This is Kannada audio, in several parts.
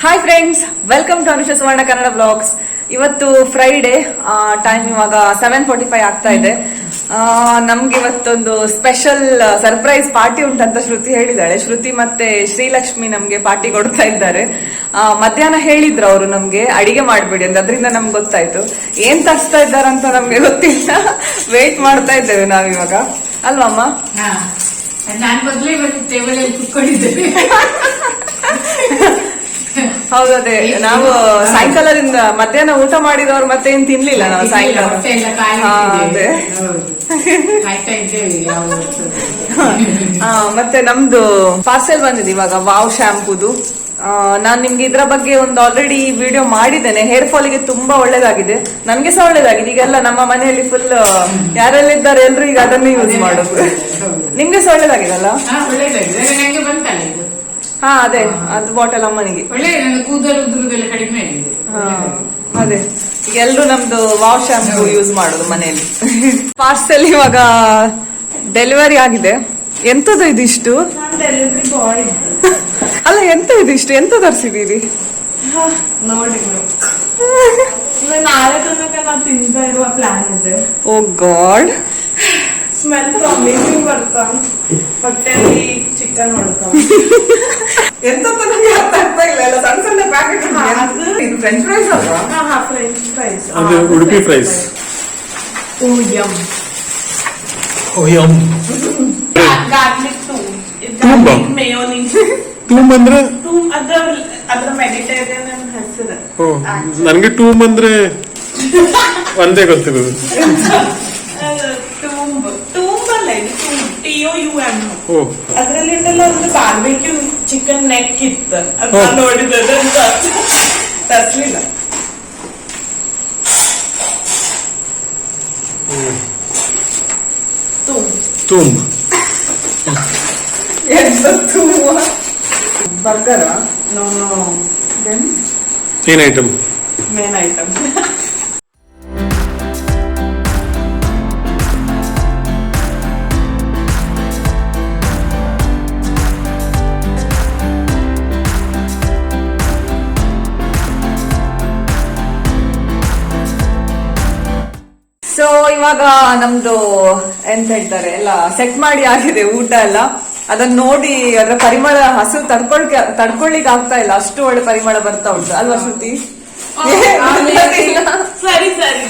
Hi friends, welcome to Anusha Suvarna Kannada blogs. ಇವತ್ತು ಫ್ರೈಡೆ, ಟೈಮ್ ಇವಾಗ 7:45 ಆಗ್ತಾ ಇದೆ. ನಮ್ಗೆ ಇವತ್ತೊಂದು ಸ್ಪೆಷಲ್ ಸರ್ಪ್ರೈಸ್ ಪಾರ್ಟಿ ಉಂಟಂತ ಶ್ರುತಿ ಹೇಳಿದಾಳೆ. ಶ್ರುತಿ ಮತ್ತೆ ಶ್ರೀಲಕ್ಷ್ಮಿ ನಮ್ಗೆ ಪಾರ್ಟಿ ಕೊಡ್ತಾ ಇದ್ದಾರೆ. ಮಧ್ಯಾಹ್ನ ಹೇಳಿದ್ರು ಅವರು ನಮ್ಗೆ ಅಡಿಗೆ ಮಾಡ್ಬೇಡಿ ಅಂತ, ಅದರಿಂದ ನಮ್ಗೆ ಗೊತ್ತಾಯ್ತು. ಏನ್ ತರಿಸ್ತಾ ಇದ್ದಾರಂತ ನಮ್ಗೆ ಗೊತ್ತಿಲ್ಲ. ವೇಟ್ ಮಾಡ್ತಾ ಇದ್ದೇವೆ ನಾವಿವಾಗ, ಅಲ್ವಾ ಅಮ್ಮ? ನಾನು ಮೊದಲೇ ಟೇಬಲ್ ಅಲ್ಲಿ ಕುತ್ಕೊಂಡಿದ್ದೇನೆ. ಹೌದು, ಅದೇ ನಾವು ಸಾಯಂಕಾಲದಿಂದ ಮಧ್ಯಾಹ್ನ ಊಟ ಮಾಡಿದವ್ರು ಮತ್ತೆ ಏನ್ ತಿನ್ಲಿಲ್ಲ ನಾವು ಸಾಯಂಕಾಲ. ಮತ್ತೆ ನಮ್ದು ಪಾರ್ಸೆಲ್ ಬಂದಿದೆ ಇವಾಗ, ವಾವ್ ಶಾಂಪೂದು. ನಾನ್ ನಿಮ್ಗೆ ಇದ್ರ ಬಗ್ಗೆ ಒಂದು ಆಲ್ರೆಡಿ ವಿಡಿಯೋ ಮಾಡಿದ್ದೇನೆ. ಹೇರ್ ಫಾಲ್ ಗೆ ತುಂಬಾ ಒಳ್ಳೇದಾಗಿದೆ, ನನ್ಗೆ ಸಹ ಒಳ್ಳೇದಾಗಿದೆ. ಈಗೆಲ್ಲ ನಮ್ಮ ಮನೆಯಲ್ಲಿ ಫುಲ್ ಯಾರೆಲ್ಲಿದ್ದಾರೆ ಎಲ್ರು ಈಗ ಅದನ್ನೇ ಯೂಸ್ ಮಾಡೋದು. ನಿಮ್ಗೆ ಸಹ ಒಳ್ಳೇದಾಗಿದಲ್ಲ? ಹಾ, ಅದೇ ಅದು ಬಾಟಲ್ ಅಮ್ಮನಿಗೆ ಕೂದಲು ಉದುರುದೆಲ್ಲ ಕಡಿಮೆ ಆಗಿದೆ. ಅದೇ ಈಗ ಎಲ್ರು ನಮ್ದು ವಾವ್ ಶಾಂಪೂ ಯೂಸ್ ಮಾಡೋದು ಮನೆಯಲ್ಲಿ. ಪಾರ್ಸೆಲ್ ಇವಾಗ ಡೆಲಿವರಿ ಆಗಿದೆ. ಎಂತದು ಇದಿಷ್ಟು? ಡೆಲಿವರಿ ಬಾಯ್ ಅಲ್ಲ, ಎಂತ ಇದಿಷ್ಟು? ಎಂತ ತರಿಸಿದೀರಿ ನೋಡಿ. ನಾಳೆ ತನಕ ನಾವು ತಿಂತಾ ಇರುವ ಪ್ಲಾನ್ ಇದೆ. ಓ ಗಾಡ್, ಸ್ಮೆಲ್ ಪ್ರಾಮಿಸಿಂಗ್ ಬರ್ತಾ. ಹೊಟ್ಟೆಲಿ ಚಿಕನ್ ಮಾಡ್ತಾ. ಎಂತ ನನಗೆ ಅರ್ಥ ಆಗ್ತಾ ಇಲ್ಲ. ಎಲ್ಲ ಸಣ್ಣ ಸಣ್ಣ ಪ್ಯಾಕೆಟ್. ಇದು ಫ್ರೆಂಚ್ ಫ್ರೈಸ್ ಅಲ್ವಾ? ಹಾ, ಫ್ರೆಂಚ್ ಫ್ರೈಸ್. ಅದು Udupi fries. Oh yum. Garlic toum. Garlic mayonnaise. Toum ಅಂದ್ರೆ ಅದ್ರ ಮೆಡಿಟೇರಿಯನ್ ಹೆಸರು. ನನ್ಗೆ ಟೂಮ್ ಅಂದ್ರೆ ಒಂದೇ ಗೊತ್ತಿರೋದು. ಟೂಂಬ್ ಅಲ್ಲ, ಇದು TOUM. ಓ, ಅದ್ರಲ್ಲಿ ಒಂದು ಬಾರ್ಬಿಕ್ಯೂ ಚಿಕನ್ ನೆಕ್ ಇತ್ತು. ಅದನ್ನ ನೋಡಿದ್ರೆ ತರ್ಸ್ಲಿಲ್ಲ. ಟೂಮ್ ಬರ್ಗರ್ ನೋ ಏನ್ ಐಟಮ್? Main item. ಸೊ ಇವಾಗ ನಮ್ದು ಎಂತ ಹೇಳ್ತಾರೆ ಎಲ್ಲ ಸೆಟ್ ಮಾಡಿ ಆಗಿದೆ ಊಟ ಎಲ್ಲ. ಅದನ್ನ ನೋಡಿ ಅದರ ಪರಿಮಳ, ಹಸು ತಡ್ಕೊಳ್ಲಿಕ್ಕೆ ಆಗ್ತಾ ಇಲ್ಲ, ಅಷ್ಟು ಒಳ್ಳೆ ಪರಿಮಳ ಬರ್ತಾ ಉಂಟು ಅಲ್ವಾ ಶ್ರುತಿ? ಸರಿ ಸರಿ.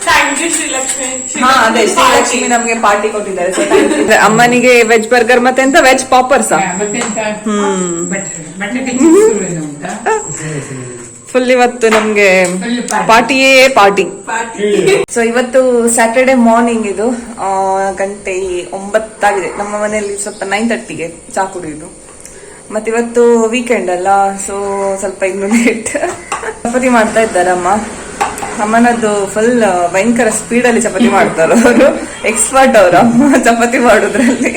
Thank you Srilakshmi. ಹಾ, ಅದೇ ಶ್ರೀಲಕ್ಷ್ಮಿ ನಮ್ಗೆ ಪಾರ್ಟಿ ಕೊಟ್ಟಿದ್ದಾರೆ. ಅಮ್ಮನಿಗೆ ವೆಜ್ ಬರ್ಗರ್ ಮತ್ತೆ ಎಂತ ವೆಜ್ ಪಾಪರ್ಸ್. ಫುಲ್ ಇವತ್ತು ನಮ್ಗೆ ಪಾರ್ಟಿಯೇ ಪಾರ್ಟಿ. ಸೊ ಇವತ್ತು ಸ್ಯಾಟರ್ಡೆ ಮಾರ್ನಿಂಗ್, ಇದು ಗಂಟೆ 9 ಆಗಿದೆ. ನಮ್ಮ ಮನೆಯಲ್ಲಿ ಸ್ವಲ್ಪ 9:30ಗೆ ಚಾ ಕುಡಿಯುದು. ಮತ್ತೆ ಇವತ್ತು ವೀಕೆಂಡ್ ಅಲ್ಲ, ಸೊ ಸ್ವಲ್ಪ ಇನ್ನು ಲೇಟ್. ಚಪಾತಿ ಮಾಡ್ತಾ ಇದ್ದಾರೆ ಅಮ್ಮ. ಅಮ್ಮನದ್ದು ಫುಲ್ ಭಯಂಕರ ಸ್ಪೀಡ್ ಅಲ್ಲಿ ಚಪಾತಿ ಮಾಡ್ತಾರೆ ಅವರು. ಎಕ್ಸ್ಪರ್ಟ್ ಅವರು ಅಮ್ಮ ಚಪಾತಿ ಮಾಡೋದ್ರಲ್ಲಿ.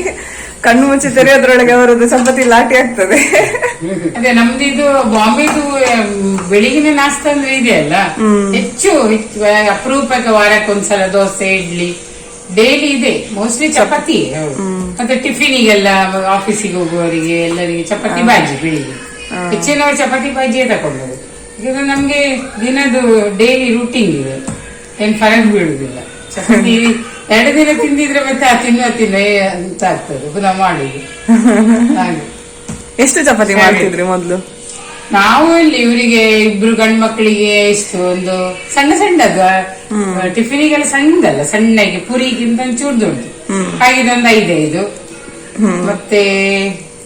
ಕಣ್ಣು ಮುಚ್ಚಿ ತೆರೆಯೋದ್ರೊಳಗೆ ಅವರದ್ದು ಚಪಾತಿ ಲಾಟಿ ಆಗ್ತದೆ. ಅದೇ ನಮ್ದು ಇದು ಬಾಂಬೆದು ಬೆಳಿಗಿನ ನಾಷ್ಟ ಅಂದ್ರೆ ಇದೆಯಲ್ಲ, ಹೆಚ್ಚು ಅಪರೂಪಕ್ಕೆ ವಾರಕ್ಕೊಂದ್ಸಲ ದೋಸೆ, ಇಡ್ಲಿ, ಡೈಲಿ ಇದೆ. ಮೋಸ್ಟ್ಲಿ ಚಪಾತಿ. ಮತ್ತೆ ಟಿಫಿನಿಗೆಲ್ಲ ಆಫೀಸಿಗೆ ಹೋಗುವವರಿಗೆ ಎಲ್ಲರಿಗೆ ಚಪಾತಿ ಬಾಜಿ ಬೆಳಿಗ್ಗೆ. ಹೆಚ್ಚಿನವರು ಚಪಾತಿ ಬಾಜಿಯೇ ತಕೊಂಡರು. ಈಗ ನಮ್ಗೆ ದಿನದು ಡೈಲಿ ರೂಟೀನ್ ಇದೆ, ಏನ್ ಫರಕ್ ಬೀಳುದಿಲ್ಲ. ಚಪಾತಿ 2 ದಿನ ತಿಂದಿದ್ರೆ ಮತ್ತೆ ತಿನ್ನ ಅಂತ ಆಗ್ತದೆ, ಪುನಃ ಮಾಡುದು ಹಾಗೆ. ಎಷ್ಟು ಚಪಾತಿ ಮಾಡ್ತಿದ್ರಿ ಮೊದ್ಲು? ನಾವು ಇಲ್ಲಿ ಇವರಿಗೆ 2 ಗಂಡು ಮಕ್ಕಳಿಗೆ ಇಷ್ಟು ಒಂದು ಸಣ್ಣ ಸಣ್ಣದು ಟಿಫಿನಿಗೆಲ್ಲ ಸಣ್ಣದಲ್ಲ, ಸಣ್ಣಗೆ ಪುರಿಗಿಂತ ಚೂರು ದೊಡ್ಡದು ಹಾಗಿದೊಂದು 5 ಮತ್ತೆ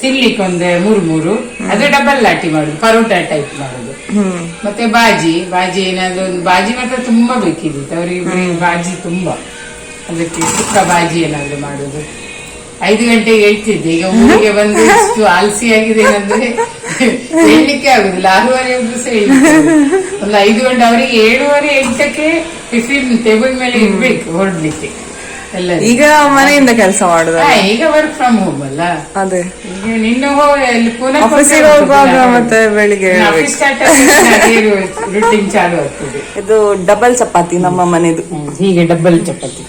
ತಿನ್ಲಿಕ್ಕೆ ಒಂದು 3 ಅದು ಡಬಲ್ ಲಾಟಿ ಮಾಡುದು, ಪರೋಟ ಟೈಪ್ ಮಾಡುದು. ಮತ್ತೆ ಬಾಜಿ ಏನಾದ್ರು ಒಂದು ಬಾಜಿ ಮಾತ್ರ ತುಂಬಾ ಬೇಕಿತ್ತು ಅವ್ರಿಗೆ. ಬಾಜಿ ತುಂಬಾ, ಅದಕ್ಕೆ ಸುಕ್ಕ ಬಾಜಿ ಏನಾದ್ರು ಮಾಡುದು. 5 ಗಂಟೆಗೆ ಹೇಳ್ತಿದ್ದೆ. ಈಗ ಊರಿಗೆ ಬಂದು ಇಷ್ಟು ಆಲ್ಸಿ ಆಗಿದೆ ಏನಂದ್ರೆ ಹೇಳ್ಲಿಕ್ಕೆ ಆಗುದಿಲ್ಲ. 6:30 ಸಹ ಒಂದು 5 ಗಂಟೆ ಅವರಿಗೆ 7:30-8ಕ್ಕೆ ಟಿಫಿನ್ ಟೇಬಲ್ ಮೇಲೆ ಇರ್ಬೇಕು ಹೊರಡ್ಲಿಕ್ಕೆ ಎಲ್ಲ. ಈಗ ಮನೆಯಿಂದ ಕೆಲಸ ಮಾಡುದ? ಈಗ ವರ್ಕ್ ಫ್ರಮ್ ಹೋಮ್ ಅಲ್ಲ. ಅದೇ ಈಗ ನಿನ್ನ ಪುನಃ ಆಫೀಸಿಗೆ ಹೋಗುವಾಗ ಮತ್ತೆ ಬೆಳಿಗ್ಗೆ ರೂಟೀನ್ ಚಾಲು ಆಗ್ತದೆ. ಇದು ಡಬಲ್ ಚಪಾತಿ ನಮ್ಮ ಮನೆದು. ಹೀಗೆ ಡಬಲ್ ಚಪಾತಿ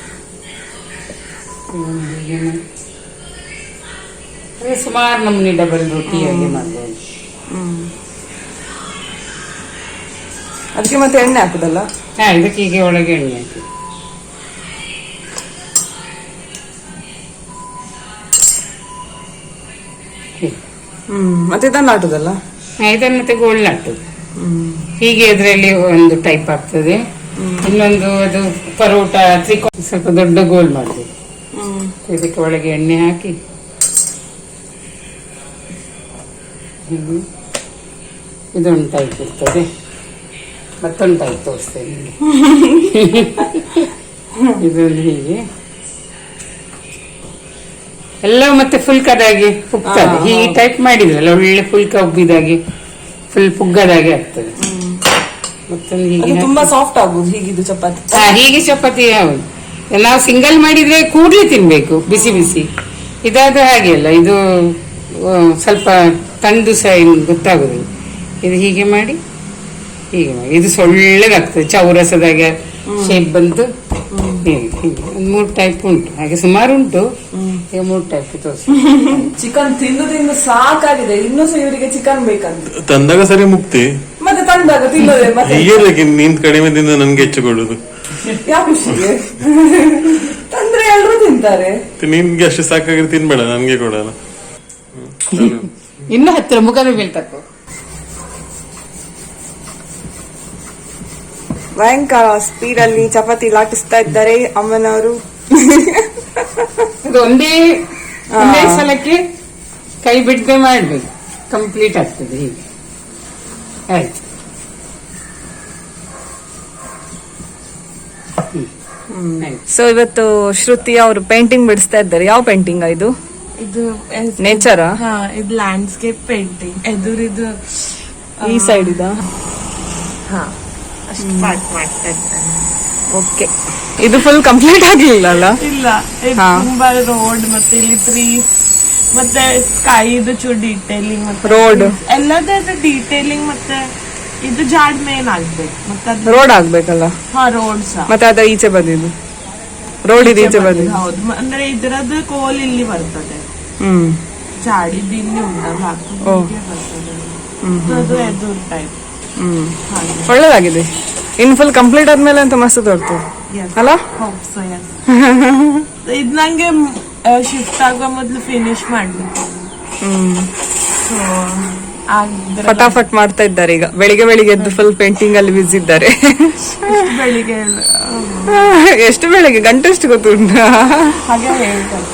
ಸುಮಾರು ನಮ್ನಿ ಡಬಲ್ ರೋಟಿ ಹಾಗೆ ಮಾಡ್ಬೋದು. ಅದಕ್ಕೆ ಮತ್ತೆ ಎಣ್ಣೆ ಹಾಕುದಲ್ಲ? ಹಾ, ಇದಕ್ಕೆ ಹೀಗೆ ಒಳಗೆ ಎಣ್ಣೆ ಹಾಕಿ. ಮತ್ತೆ ಇದನ್ನ ನಾಟುದಲ್ಲ? ಇದನ್ನ ಮತ್ತೆ ಗೋಲ್ ನಾಟುದು. ಹೀಗೆ ಇದರಲ್ಲಿ ಒಂದು ಟೈಪ್ ಆಗ್ತದೆ. ಇನ್ನೊಂದು ಅದು ಪರೋಟ ತ್ರಿಕೋನ ಸ್ವಲ್ಪ ದೊಡ್ಡ ಗೋಲ್ ಮಾಡುದು. ಇದಕ್ಕೆ ಒಳಗೆ ಎಣ್ಣೆ ಹಾಕಿ ಇದೊಂದು ಟೈಪ್ ಇರ್ತದೆ. ಮತ್ತೊಂದು ಟೈಪ್ ತೋರಿಸ್ತೇನೆ ನಿಮಗೆ. ಇದೊಂದು ಹೀಗೆ ಎಲ್ಲ ಮತ್ತೆ ಫುಲ್ಕದಾಗಿ ಉಬ್ತದೆ. ಹೀಗೆ ಟೈಪ್ ಮಾಡಿದ್ರಲ್ಲ ಒಳ್ಳೆ ಫುಲ್ಕ ಉಬ್ಬಿದಾಗೆ ಫುಲ್ ಪುಗ್ಗದಾಗೆ ಆಗ್ತದೆ. ಮತ್ತೊಂದು ಹೀಗೆ ತುಂಬಾ ಸಾಫ್ಟ್ ಆಗುದು ಹೀಗಿದ್ದು ಚಪಾತಿ. ಹೀಗೆ ಚಪಾತಿ ಹೌದು. ನಾವು ಸಿಂಗಲ್ ಮಾಡಿದ್ರೆ ಕೂಡ್ಲೆ ತಿನ್ಬೇಕು ಬಿಸಿ ಬಿಸಿ. ಇದಾದ ಹಾಗೆ ಅಲ್ಲ, ಇದು ಸ್ವಲ್ಪ ತಂದು ಸಹ ಗೊತ್ತಾಗುದಿಲ್ಲ. ಇದು ಹೀಗೆ ಮಾಡಿ ಇದು ಸೊಳ್ಳೆದಾಗ್ತದೆ, ಚೌರಸದಾಗೆ ಶೇಪ್ ಬಂತು. ಹೀಗೆ ಒಂದು 3 ಟೈಪ್ ಉಂಟು, ಹಾಗೆ ಸುಮಾರು ಉಂಟು. ಈಗ 3 ಟೈಪ್ ತೋರಿಸಿ. ಚಿಕನ್ ತಿಂದು ತಿಂದು ಸಾಕಾಗಿದೆ, ಇನ್ನೂ ಸಹ ಇವರಿಗೆ ಚಿಕನ್ ಬೇಕಂತ. ತಂದಾಗ ಸರಿ ಮುಕ್ತಿ, ಮತ್ತೆ ತಂದಾಗ ತಿನ್ನೋದೆ ಮತ್ತೆ ಹೀಗೆ ನಿನ್ ಕಡಿಮೆ ತಿಂದ ನನ್ಗೆ ಹೆಚ್ಚು ಕೊಡುದು. ಯಾವ ಖುಷಿಗೆ? ತಂದ್ರೆ ಎಲ್ರು ತಿಂತಾರೆ. ನಿನ್ಗೆ ಅಷ್ಟು ಸಾಕಾಗಿ ತಿನ್ಬೇಡ, ನನ್ಗೆ ಕೊಡಲ್ಲ. ಇನ್ನು ಹತ್ತಿರ ಮುಖದ ಮೇಲೆ ತಕ್ಕೋ. ಭಯಂಕರ ಸ್ಪೀಡ್ ಅಲ್ಲಿ ಚಪಾತಿ ಲಾಟಿಸ್ತಾ ಇದ್ದಾರೆ ಅಮ್ಮನವರು. ಇದು ಒಂದೇ ಸಲಕ್ಕೆ ಕೈ ಬಿಡದೆ ಮಾಡ್ಬೇಕು, ಕಂಪ್ಲೀಟ್ ಆಗ್ತದೆ. ಹೀಗೆ ಆಯ್ತು. ಸೊ ಇವತ್ತು ಶ್ರುತಿ ಅವರು ಪೇಂಟಿಂಗ್ ಬಿಡಿಸ್ತಾ ಇದ್ದಾರೆ. ಯಾವ ಪೇಂಟಿಂಗ್ ಇದು? ಇದು ನೇಚರಾ? ಹಾ, ಇದು ಲ್ಯಾಂಡ್ಸ್ಕೇಪ್ ಪೇಂಟಿಂಗ್. ಎದುರಿದು ಈ ಸೈಡ್ ಇದ? ಹಾ, ಅಷ್ಟು ಪಾರ್ಟ್ ಮಾಡ್ತಾ ಇದ್ದಾರೆ. ಓಕೆ, ಇದು ಫುಲ್ ಕಂಪ್ಲೀಟ್ ಆಗಿಲ್ಲ ಅಲ್ಲ? ಇಲ್ಲ, ಇದು ತುಂಬಾ ರೋಡ್ ಮತ್ತೆ ಇಲ್ಲಿ ಟ್ರೀಸ್ ಮತ್ತೆ ಸ್ಕೈದು ಚೂರು ಡೀಟೇಲಿಂಗ್ ಮತ್ತೆ ರೋಡ್ ಎಲ್ಲದರ ಡೀಟೇಲಿಂಗ್ ಮತ್ತೆ ಇದು ಜಾಡ್ ಮೇನ್ ಆಗ್ಬೇಕು. ಮತ್ತೆ ಅದು ರೋಡ್ ಆಗ್ಬೇಕಲ್ಲ? ಹಾ, ರೋಡ್ ಸಹ. ಮತ್ತೆ ಅದ ಈಚೆ ಬಂದಿದ್ದು ರೋಡ್ ಇದು ಈಚೆ ಬಂದಿದ್ದು. ಹೌದು, ಅಂದ್ರೆ ಇದರದ್ದು ಕೋಲ್ ಇಲ್ಲಿ ಬರ್ತದೆ, ಜಾಡಿದ್ದು ಇಲ್ಲಿ ಉಂಟಲ್ಲ ಬರ್ತದೆ. ಅದು ಎದುರು ಟೈಪ್. ಒಳ್ಳೇದಾಗಿದೆ. ಇನ್ ಫುಲ್ ಕಂಪ್ಲೀಟ್ ಆದ್ಮೇಲೆ ಅಂತ ಮಸ್ತ್ ತೋರ್ತು ಅಲ್ಲ? ಇದ್ ನಂಗೆ ಶಿಫ್ಟ್ ಆಗುವ ಮೊದ್ಲು ಫಿನಿಶ್ ಮಾಡ್ಬೇಕು. ಫಟಾಫಟ್ ಮಾಡ್ತಾ ಇದ್ದಾರೆ ಈಗ. ಬೆಳಿಗ್ಗೆ ಬೆಳಿಗ್ಗೆ ಎದ್ದು ಫುಲ್ ಪೇಂಟಿಂಗ್ ಅಲ್ಲಿ ಬಿಸಿ ಇದ್ದಾರೆ. ಬೆಳಿಗ್ಗೆ ಎಷ್ಟು ಬೆಳಿಗ್ಗೆ ಗಂಟೆ ಎಷ್ಟು ಗೊತ್ತುಂಟ? ಹಾಗೆ ಹೇಳ್ತಾರೆ.